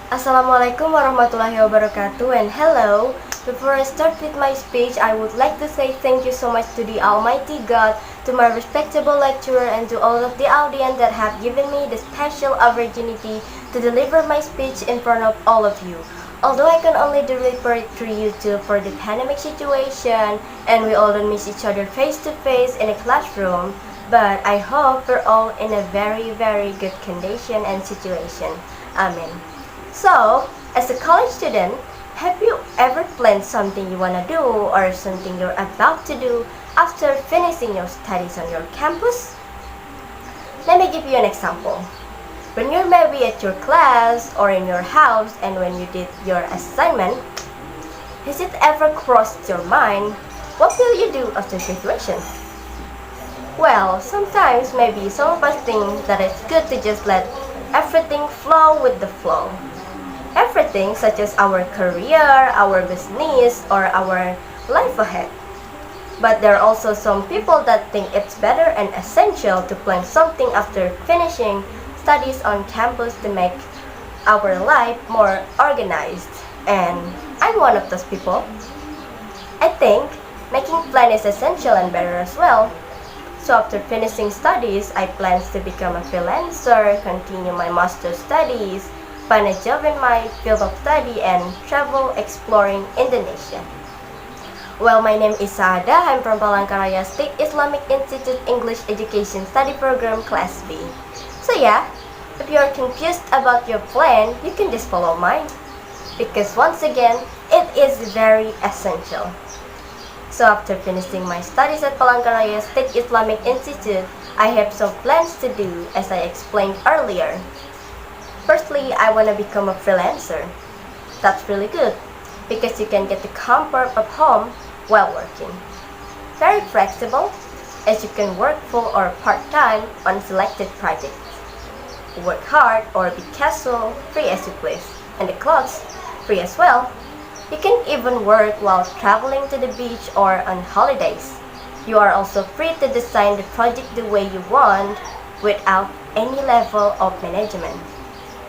Assalamualaikum warahmatullahi wabarakatuh and hello. Before I start with my speech, I would like to say thank you so much to the Almighty God, to my respectable lecturer, and to all of the audience that have given me the special opportunity to deliver my speech in front of all of you. Although I can only deliver it through YouTube for the pandemic situation and we all don't miss each other face to face in a classroom, but I hope we're all in a very good condition and situation. Amen. So, as a college student, have you ever planned something you wanna do or something you're about to do after finishing your studies on your campus? Let me give you an example. When you're maybe at your class or in your house and when you did your assignment, has it ever crossed your mind, what will you do after graduation? Well, sometimes maybe some of us think that it's good to just let everything flow with the flow. Everything such as our career, our business, or our life ahead. But there are also some people that think it's better and essential to plan something after finishing studies on campus to make our life more organized. And I'm one of those people. I think making plan is essential and better as well. So after finishing studies, I plan to become a freelancer, continue my master's studies, find a job in my field of study, and travel exploring Indonesia. Well, my name is Saadah. I'm from Palangka Raya State Islamic Institute English Education Study Program Class B. So yeah, if you're confused about your plan, you can just follow mine. Because once again, it is very essential. So after finishing my studies at Palangka Raya State Islamic Institute, I have some plans to do as I explained earlier. Firstly, I want to become a freelancer. That's really good because you can get the comfort of home while working. Very flexible as you can work full or part-time on selected projects. Work hard or be casual, free as you please. And the clothes, free as well. You can even work while traveling to the beach or on holidays. You are also free to design the project the way you want without any level of management.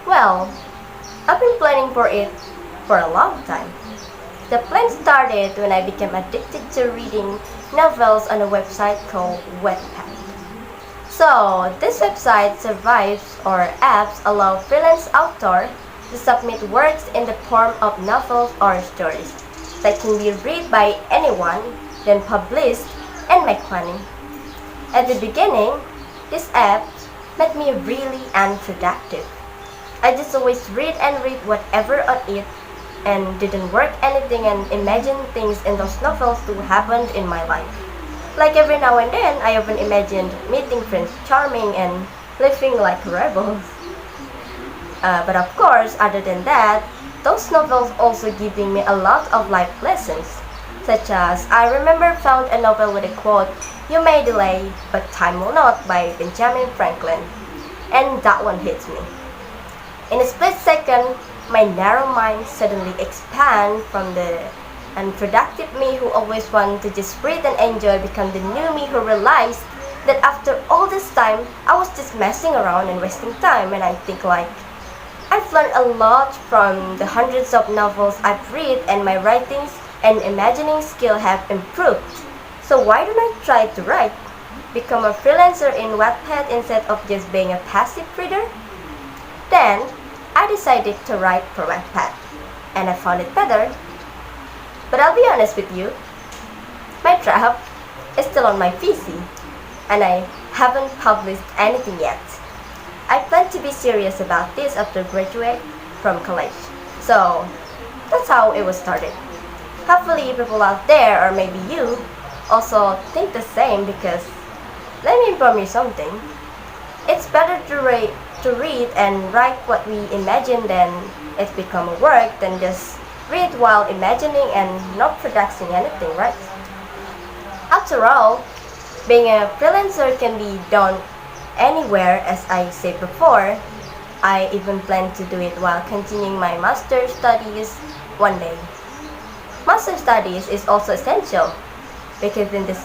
Well, I've been planning for it for a long time. The plan started when I became addicted to reading novels on a website called Wattpad. So, this website survives or apps allow freelance authors to submit works in the form of novels or stories that can be read by anyone, then published and make money. At the beginning, this app made me really unproductive. I just always read whatever on it and didn't work anything and imagine things in those novels to happen in my life. Like every now and then, I even imagined meeting Prince Charming and living like rebels. But of course, other than that, those novels also giving me a lot of life lessons, such as I remember found a novel with a quote, "You may delay, but time will not," by Benjamin Franklin, and that one hits me. In a split second, my narrow mind suddenly expanded from the unproductive me who always wanted to just read and enjoy become the new me who realized that after all this time, I was just messing around and wasting time. And I think like, I've learned a lot from the hundreds of novels I've read, and my writings and imagining skill have improved. So why don't I try to write? Become a freelancer in Wattpad instead of just being a passive reader? Then, I decided to write for Wattpad, and I found it better. But I'll be honest with you, my draft is still on my PC, and I haven't published anything yet. I plan to be serious about this after graduate from college. So, that's how it was started. Hopefully people out there, or maybe you, also think the same because, let me inform you something. It's better to read and write what we imagine than it become a work than just read while imagining and not producing anything, right? After all, being a freelancer can be done anywhere, as I said before. I even plan to do it while continuing my master's studies one day. Master studies is also essential because in this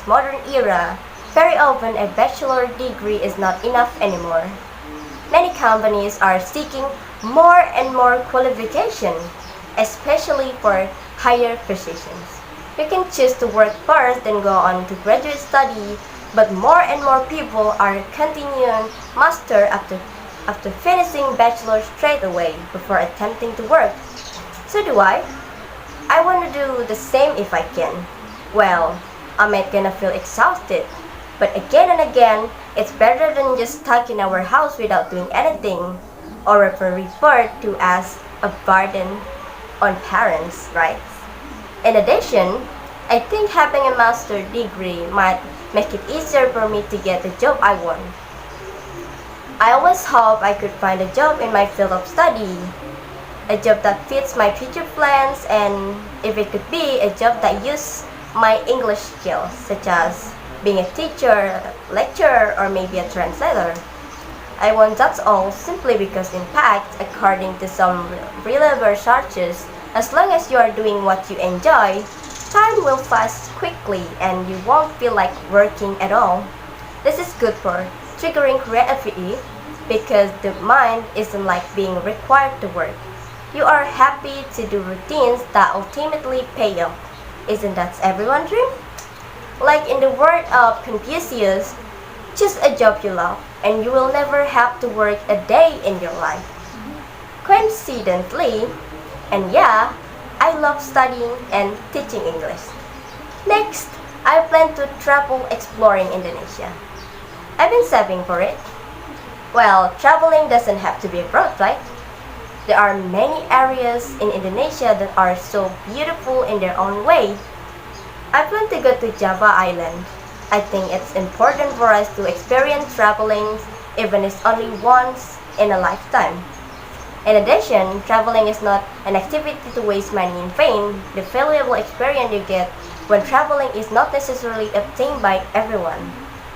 modern era, very often a bachelor degree is not enough anymore. Many companies are seeking more and more qualification, especially for higher positions. You can choose to work first and go on to graduate study, but more and more people are continuing master after finishing bachelor straight away before attempting to work. So do I. I want to do the same if I can. Well, I might gonna feel exhausted, but again and again, it's better than just stuck in our house without doing anything, or referred to as a burden on parents, right? In addition, I think having a master's degree might make it easier for me to get the job I want. I always hope I could find a job in my field of study, a job that fits my future plans, and if it could be a job that uses my English skills, such as being a teacher, lecturer, or maybe a translator. I want that all simply because, in fact, according to some reliable searches, as long as you are doing what you enjoy, time will pass quickly and you won't feel like working at all. This is good for triggering creativity because the mind isn't like being required to work. You are happy to do routines that ultimately pay off. Isn't that everyone's dream? Like in the word of Confucius, choose a job you love and you will never have to work a day in your life. Coincidentally, and yeah, I love studying and teaching English. Next, I plan to travel exploring Indonesia. I've been saving for it. Well, traveling doesn't have to be abroad, right? There are many areas in Indonesia that are so beautiful in their own way. I plan to go to Java Island. I think it's important for us to experience traveling even if it's only once in a lifetime. In addition, traveling is not an activity to waste money in vain. The valuable experience you get when traveling is not necessarily obtained by everyone.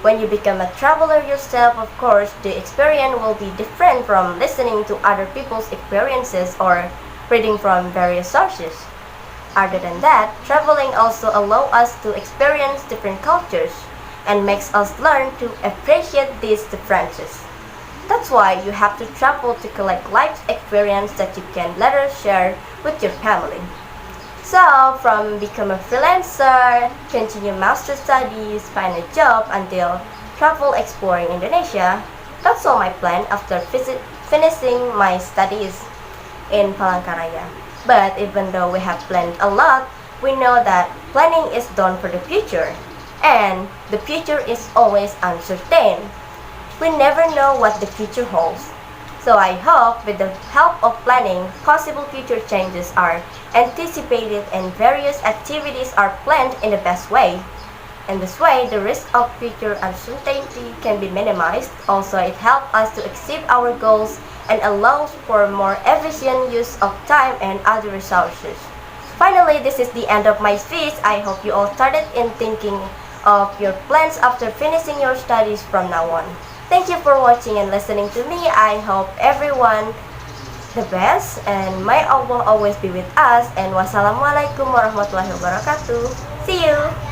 When you become a traveler yourself, of course, the experience will be different from listening to other people's experiences or reading from various sources. Other than that, traveling also allows us to experience different cultures and makes us learn to appreciate these differences. That's why you have to travel to collect life experience that you can later share with your family. So, from become a freelancer, continue master studies, find a job until travel exploring Indonesia, that's all my plan after finishing my studies in Palangka Raya. But even though we have planned a lot, we know that planning is done for the future, and the future is always uncertain. We never know what the future holds. So I hope with the help of planning, possible future changes are anticipated and various activities are planned in the best way. In this way, the risk of future uncertainty can be minimized. Also, it helps us to achieve our goals and allows for more efficient use of time and other resources. Finally, this is the end of my speech. I hope you all started in thinking of your plans after finishing your studies from now on. Thank you for watching and listening to me. I hope everyone the best and may Allah always be with us, and wassalamualaikum warahmatullahi wabarakatuh. See you!